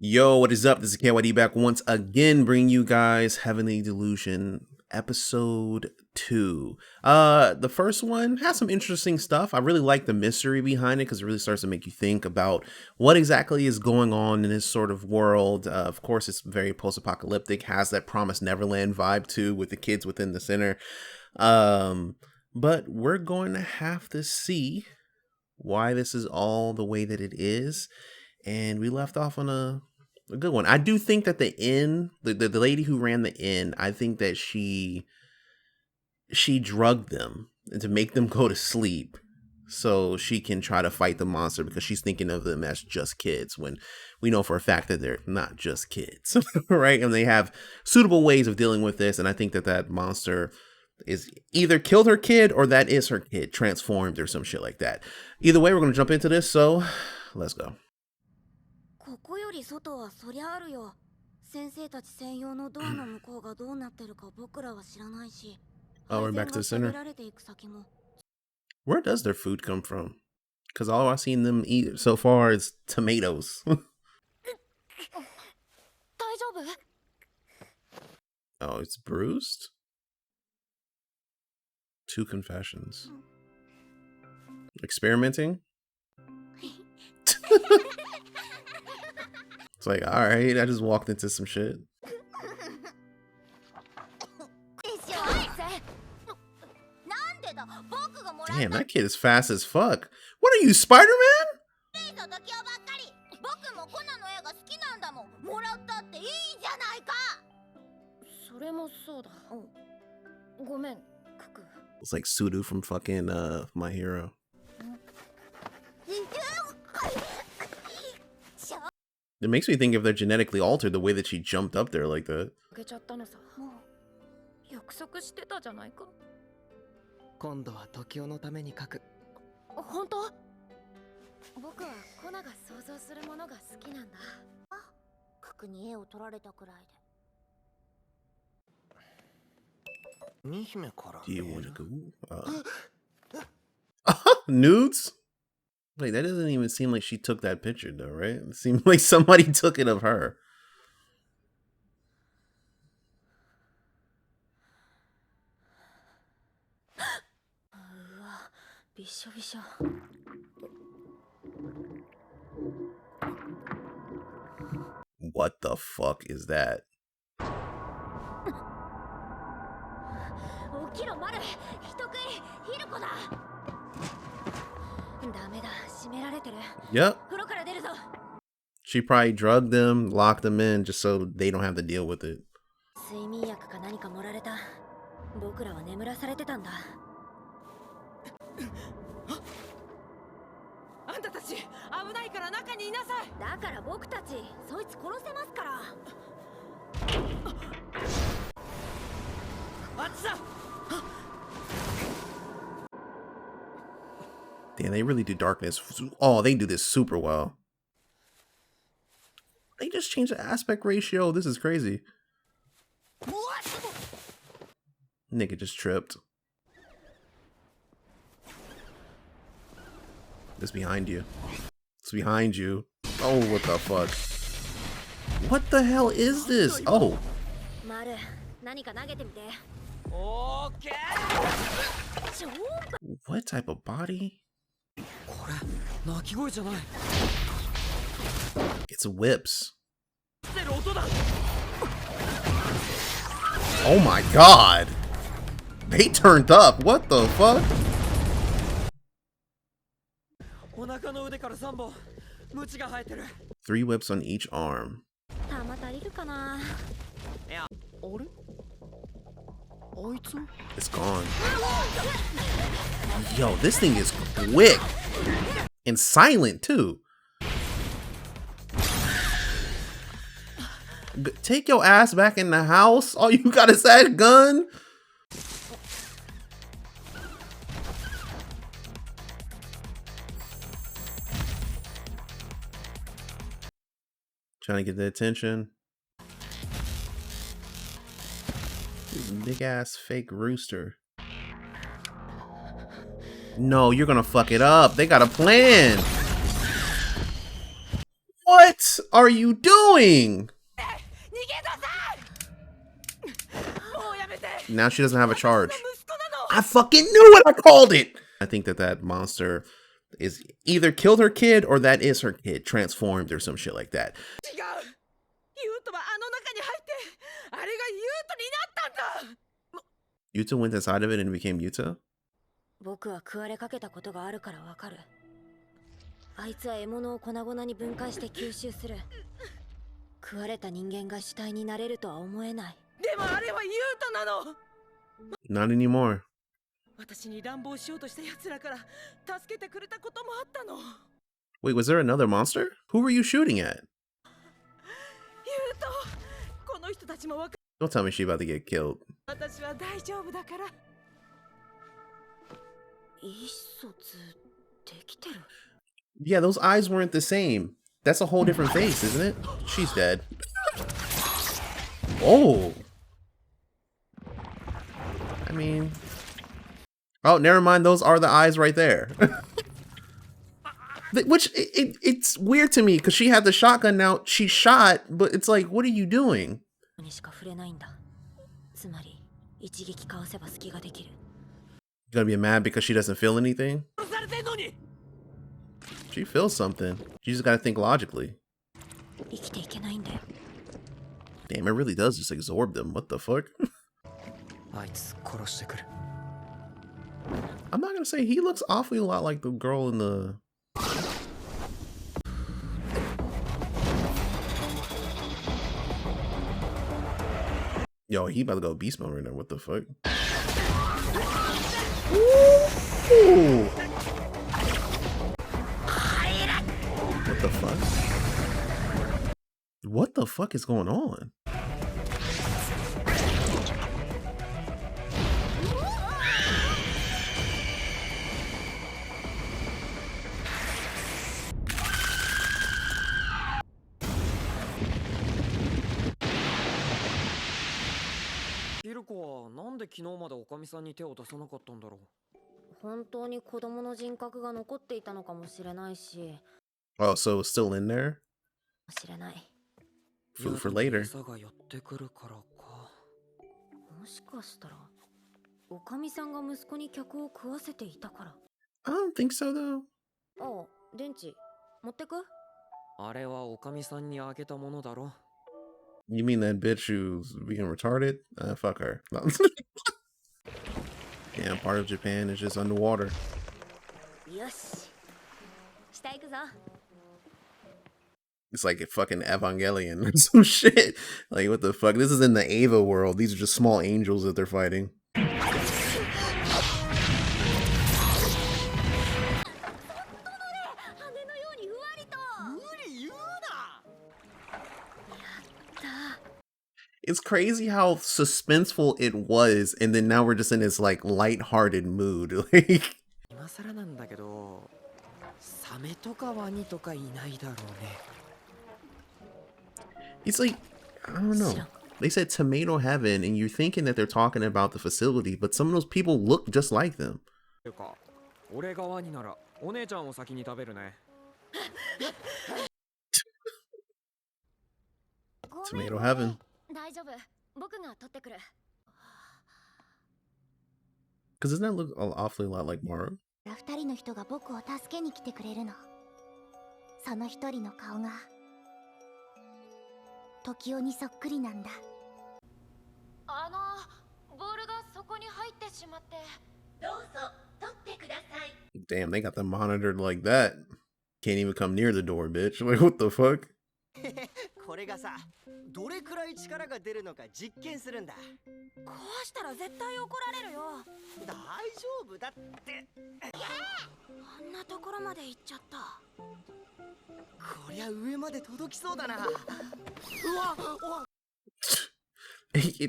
Yo, what is up? This is Ky.D back once again, bringing you guys Heavenly Delusion episode 2. The first one has some interesting stuff. I really like the mystery behind it because it really starts to make you think about what exactly is going on in this sort of world. Of course, it's very post-apocalyptic, has that Promised Neverland vibe too, with the kids within the center. But we're going to have to see why this is all the way that it is. And we left off on a good one. I do think that the inn, the lady who ran the inn, I think that she drugged them and to make them go to sleep so she can try to fight the monster, because she's thinking of them as just kids when we know for a fact that they're not just kids, right? And they have suitable ways of dealing with this. And I think that that monster is either killed her kid or that is her kid transformed or some shit like that. Either way, we're going to jump into this. So let's go. Oh, we're back to the center. Where does their food come from? Because all I've seen them eat so far is tomatoes. Oh, it's bruised? 2 confessions. Experimenting? It's like, alright, I just walked into some shit. Damn, that kid is fast as fuck. What are you, Spider-Man? It's like Sudu from fucking My Hero. It makes me think if they're genetically altered, the way that she jumped up there like that. Do you want to go? Nudes? Wait, that doesn't even seem like she took that picture though, right? It seemed like somebody took it of her. What the fuck is that? Yep. She probably drugged them, locked them in just so they don't have to deal with it. Damn, they really do darkness. Oh, they do this super well. They just changed the aspect ratio. This is crazy. What? Nigga just tripped. It's behind you. It's behind you. Oh, what the fuck? What the hell is this? Oh. What type of body? It's whips. Oh my god. They turned up. What the fuck? Three whips on each arm. It's gone. Yo, this thing is quick and silent too. Take your ass back in the house. All you got is that gun. Trying to get the attention. Big ass fake rooster. No, you're gonna fuck it up. They got a plan. What? What are you doing? Now she doesn't have a charge. I fucking knew it. I called it. I think that monster is either killed her kid or that is her kid transformed or some shit like that. Yuta went inside of it and became Yuta? 僕は食われかけたことがあるからわかる。あいつは獲物を粉々に分解して吸収する。食われた人間が主体になれるとは思えない。でもあれはユータなの。Not anymore. 私に乱暴しようとした奴らから助けてくれたこともあったの。Wait, was there another monster? Who were you shooting at? ユータ、この人たちもわか。Don't tell me she's about to get killed. 私は大丈夫だから。意思疎通できてる。Yeah, those eyes weren't the same. That's a whole different face, isn't it? She's dead. Oh. I mean... Oh, never mind. Those are the eyes right there. Which, it's weird to me, because she had the shotgun now. She shot, but it's like, what are you doing? You gonna be mad because she doesn't feel anything? She feels something. You just gotta think logically. Damn, it really does just absorb them. What the fuck? I'm not gonna say he looks awfully a lot like the girl in the... Yo, he about to go beast mode right now. What the fuck? Ooh. What the fuck? What the fuck is going on? Oh, so it's still in there? Food for later. I don't think so though. You mean that bitch who's being retarded? Fuck her. No. Yeah, part of Japan is just underwater. It's like a fucking Evangelion or some shit. Like, what the fuck? This is in the Ava world. These are just small angels that they're fighting. It's crazy how suspenseful it was, and then now we're just in this like lighthearted mood. Like, it's like, I don't know. They said tomato heaven, and you're thinking that they're talking about the facility, but some of those people look just like them. Tomato heaven. Because doesn't that look awfully a lot like Maru? Damn, they got them monitored like that. Can't even come near the door, bitch. Like, what the fuck? これがさ、どれくらい力が出るのか実験するんだ。壊したら絶対怒られるよ。大丈夫だって。あんなところまで行っちゃった。こりゃ上まで届きそうだな。うわ、うわ。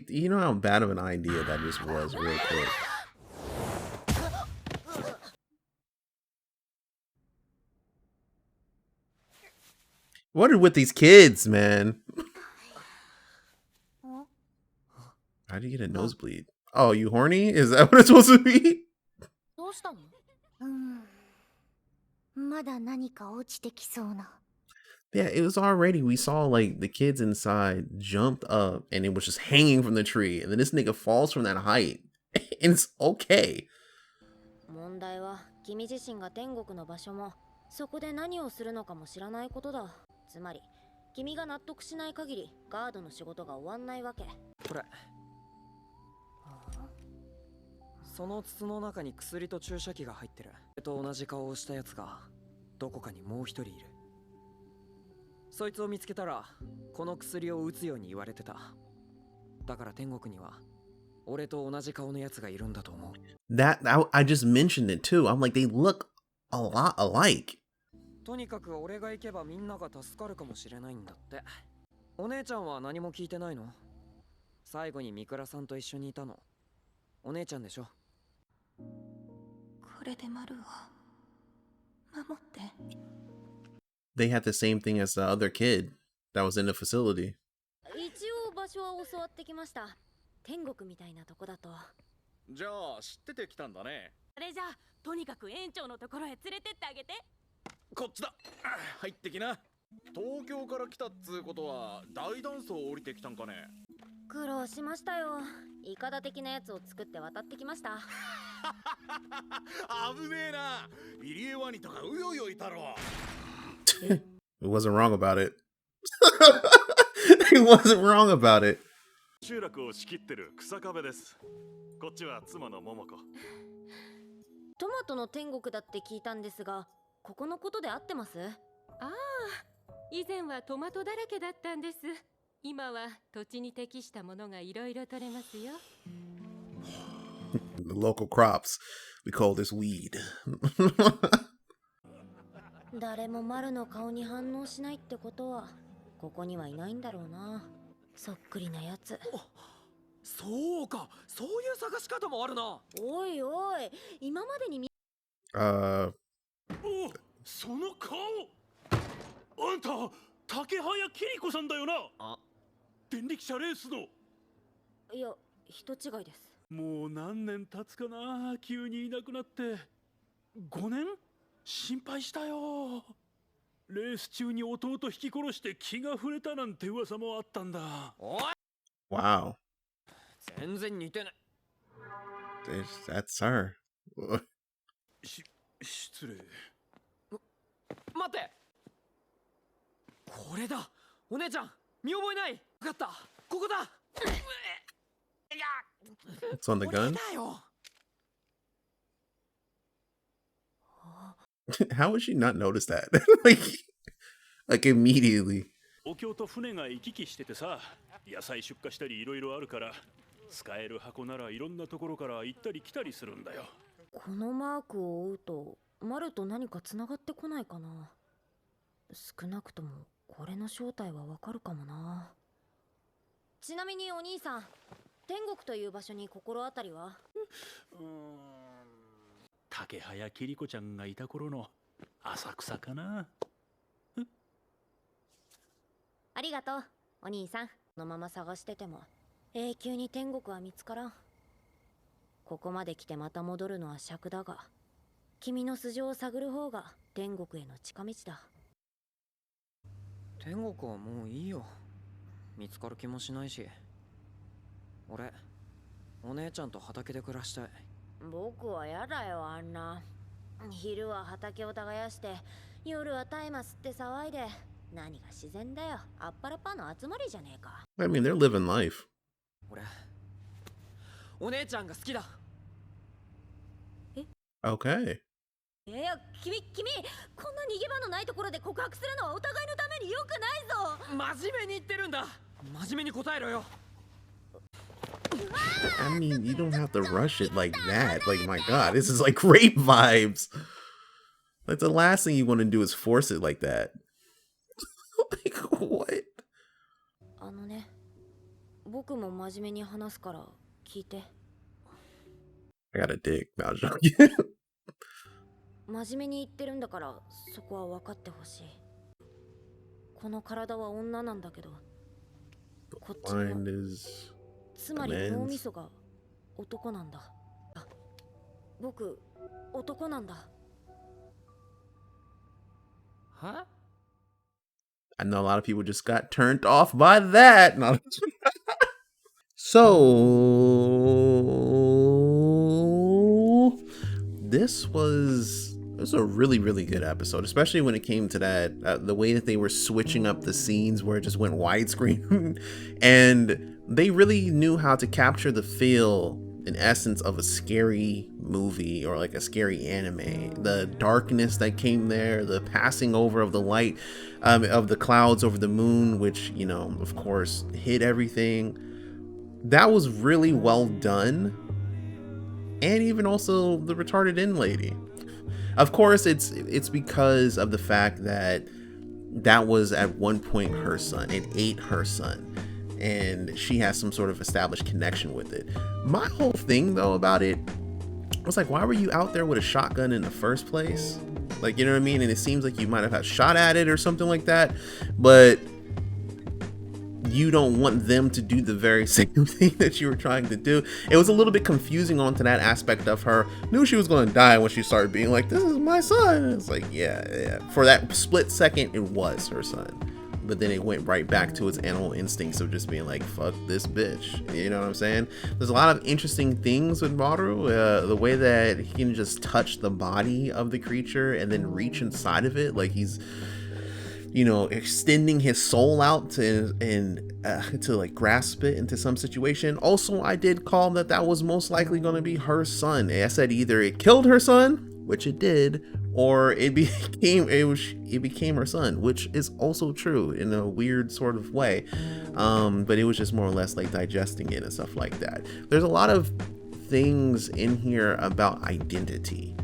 You know how bad of an idea that just was, real quick. What are with these kids, man? How do you get a nosebleed? Oh, you horny? Is that what it's supposed to be? Yeah, it was already, we saw like the kids inside jumped up and it was just hanging from the tree. And then this nigga falls from that height. And it's okay. 問題は君自身が天国の場所もそこで何をするのかも知らないことだ。つまり君が納得しない限りガードの仕事が終わんないわけ。これその筒の中に薬と注射器が入ってる。と同じ顔をしたやつがどこかにもう一人いる。そいつを見つけたらこの薬を打つように言われてた。だから天国には俺と同じ顔のやつがいるんだと思う。I just mentioned it too. I'm like, they look a lot alike. とにかく俺が行けばみんなが助かるかもしれないんだって。お姉ちゃんは何も聞いてないの？最後に三倉さんと一緒にいたのお姉ちゃんでしょ。これでマルを守って。They had the same thing as the other kid that was in the facility. 一応場所は教わってきました。天国みたいなとこだと。じゃあ知っててきたんだね。あれじゃあとにかく園長のところへ連れてってあげて。こっちだ。入ってきな。東京から来たっつうことは大断層降りてきたんかね。苦労しましたよ。イカダ的なやつを作って渡ってきました。危ねえな。イリエワニとかうようよいたろ。He wasn't wrong about it. He wasn't wrong about it. 集落を仕切ってる草壁です。こっちは妻の桃子。トマトの天国だって聞いたんですが、ここのことで合ってます？ああ、以前はトマトだらけだったんです。今は土地に適したものがいろいろ取れますよ。The local crops. We call this weed. 誰もマルの顔に反応しないってことは、ここにはいないんだろうな。そっくりなやつ。そうか、そういう探し方もあるな。おいおい、今までにお、その顔。あんた竹早桐子さんだよな。あ、電力車レースの。いや、人違いです。もう何年経つかな、急にいなくなって。5年？心配したよ。レース中に弟引き殺して気が触れたなんて噂もあったんだ。おい、Wow. 全然似てない。That's her. 失礼。待って、これだ。お姉ちゃん見覚えない？分かった、ここだ。 It's on the これ gun? だよ。How would she not notice that? like immediately. お経と船が行き来しててさ、野菜出荷したりいろいろあるから、使える箱ならいろんなところから行ったり来たりするんだよ。このマークを追うと、マルと何か繋がってこないかな。少なくともこれの正体はわかるかもな。ちなみにお兄さん、天国という場所に心当たりは？竹早桐子ちゃんがいた頃の浅草かな。ありがとう、お兄さん。このまま探してても永久に天国は見つからん。ここまで来てまた戻るのは尺だが、君の素性を探る方が天国への近道だ。天国はもういいよ。見つかる気もしないし。俺、お姉ちゃんと畑で暮らしたい。僕はやだよ、あんな。昼は畑を耕して、夜はタイマ吸って騒いで。何が自然だよ。あっぱらパーの集まりじゃねえか。I mean, they're living life. 俺、お姉ちゃんが好きだ。Okay. いや、君、こんな逃げ場のないところで告白するのはお互いのために良くないぞ。真面目に言ってるんだ。真面目に答えろよ。I mean, you don't have to rush it like that. Like, my God, this is like rape vibes. Like, the last thing you want to do is force it like that. Like, what? あのね、僕も真面目に話すから聞いて。I got a dick. No, I'm joking. 真面目に言ってるんだから、そこは分かってほしい。この体は女なんだけど、こっちの Mine is つまり脳みそが男なんだ。あ、僕、男なんだ。は？ I know a lot of people just got turned off by that. So this was a really, really good episode, especially when it came to that the way that they were switching up the scenes where it just went widescreen and they really knew how to capture the feel, in essence, of a scary movie or like a scary anime. The darkness that came there, the passing over of the light of the clouds over the moon, which, you know, of course hid everything. That was really well done. And even also the retarded in lady. Of course, it's because of the fact that was at one point her son. It ate her son. And she has some sort of established connection with it. My whole thing, though, about it was like, why were you out there with a shotgun in the first place? Like, you know what I mean? And it seems like you might have had shot at it or something like that. But you don't want them to do the very same thing that you were trying to do. It was a little bit confusing onto that aspect of her. Knew she was going to die when she started being like, this is my son. It's like, yeah. For that split second, it was her son. But then it went right back to its animal instincts of just being like, fuck this bitch. You know what I'm saying? There's a lot of interesting things with Maru. The way that he can just touch the body of the creature and then reach inside of it. Like he's, you know, extending his soul out to like grasp it into some situation. Also, I did call that was most likely going to be her son. I said either it killed her son, which it did, or it became her son, which is also true in a weird sort of way. But it was just more or less like digesting it and stuff like that. There's a lot of things in here about identity.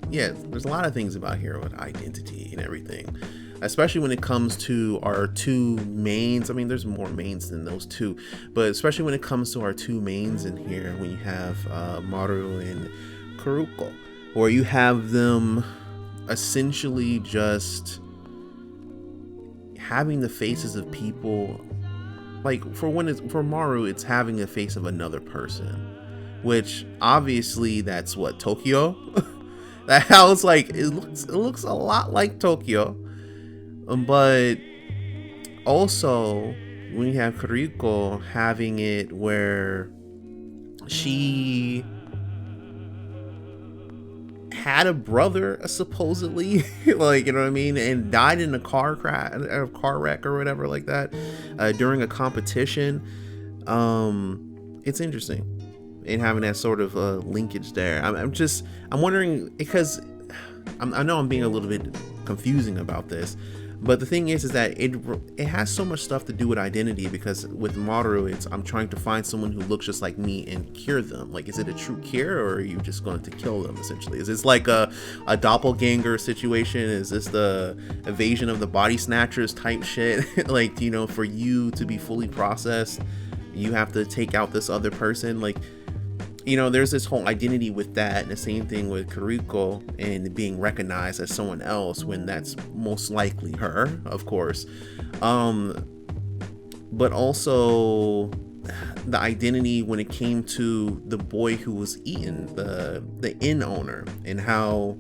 Yeah, there's a lot of things about here with identity and everything, especially when it comes to our two mains. I mean, there's more mains than those two, but especially when it comes to our two mains in here, when you have Maru and Kuruko, where you have them essentially just having the faces of people. Like for Maru, it's having the face of another person, which obviously that's what, Tokyo. That house, like, it looks a lot like Tokyo, but also when you have Kuriko having it where she had a brother supposedly, like, you know what I mean, and died in a car wreck or whatever like that during a competition. It's interesting. And having that sort of linkage there. I'm wondering, because I know I'm being a little bit confusing about this, but the thing is that it has so much stuff to do with identity, because with Maru, I'm trying to find someone who looks just like me and cure them. Like, is it a true cure, or are you just going to kill them, essentially? Is this like a doppelganger situation? Is this the evasion of the body snatchers type shit? Like, you know, for you to be fully processed, you have to take out this other person. Like, you know, there's this whole identity with that, and the same thing with Kuriko and being recognized as someone else when that's most likely her, of course. But also the identity when it came to the boy who was eaten, the inn owner, and how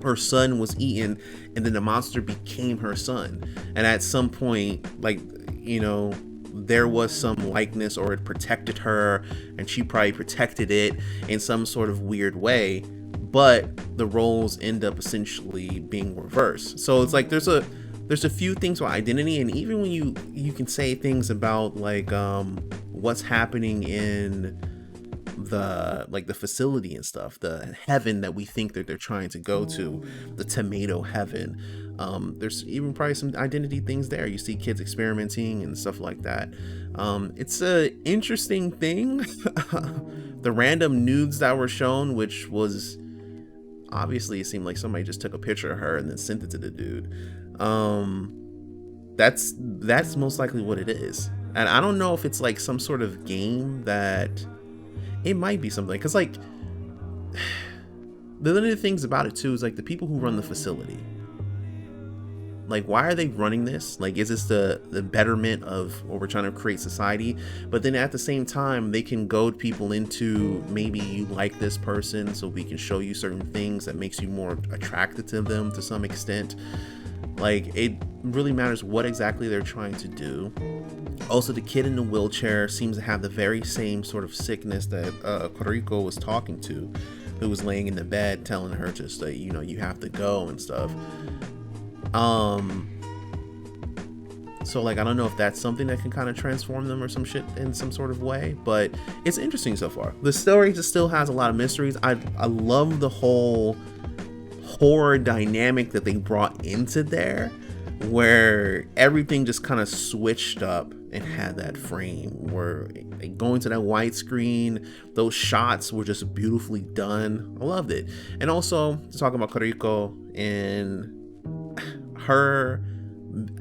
her son was eaten, and then the monster became her son. And at some point, like, you know, there was some likeness, or it protected her, and she probably protected it in some sort of weird way, but the roles end up essentially being reversed. So it's like there's a few things about identity, and even when you can say things about like what's happening in the facility and stuff, the heaven that we think that they're trying to go to, the tomato heaven. There's even probably some identity things there. You see kids experimenting and stuff like that. It's a interesting thing. The random nudes that were shown, which was obviously, it seemed like somebody just took a picture of her and then sent it to the dude. That's most likely what it is. And I don't know if it's like some sort of game that it might be something, because like the other things about it too is like the people who run the facility. Like, why are they running this? Like, is this the betterment of what we're trying to create society? But then at the same time, they can goad people into, maybe you like this person, so we can show you certain things that makes you more attracted to them to some extent. Like, it really matters what exactly they're trying to do. Also, the kid in the wheelchair seems to have the very same sort of sickness that Koriko was talking to, who was laying in the bed telling her just like, you know, you have to go and stuff. So like, I don't know if that's something that can kind of transform them or some shit in some sort of way, but it's interesting so far. The story just still has a lot of mysteries. I love the whole horror dynamic that they brought into there, where everything just kind of switched up and had that frame where going to that widescreen, those shots were just beautifully done. I loved it. And also talking about Koriko and her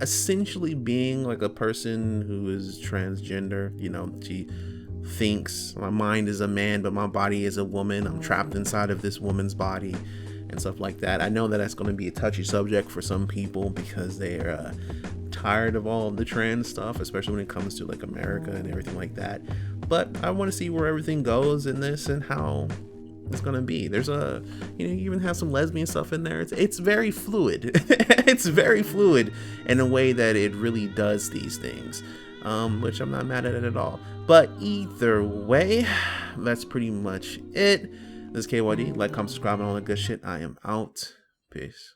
essentially being like a person who is transgender, you know, she thinks my mind is a man but my body is a woman, I'm trapped inside of this woman's body and stuff like that. I know that that's going to be a touchy subject for some people because they're tired of all of the trans stuff, especially when it comes to like America and everything like that, but I want to see where everything goes in this and how it's gonna be. There's a, you know, you even have some lesbian stuff in there. It's very fluid. It's very fluid in a way that it really does these things, which I'm not mad at it at all. But either way, that's pretty much it. This is Ky.D. Like, comment, subscribe, and all that good shit. I am out. Peace.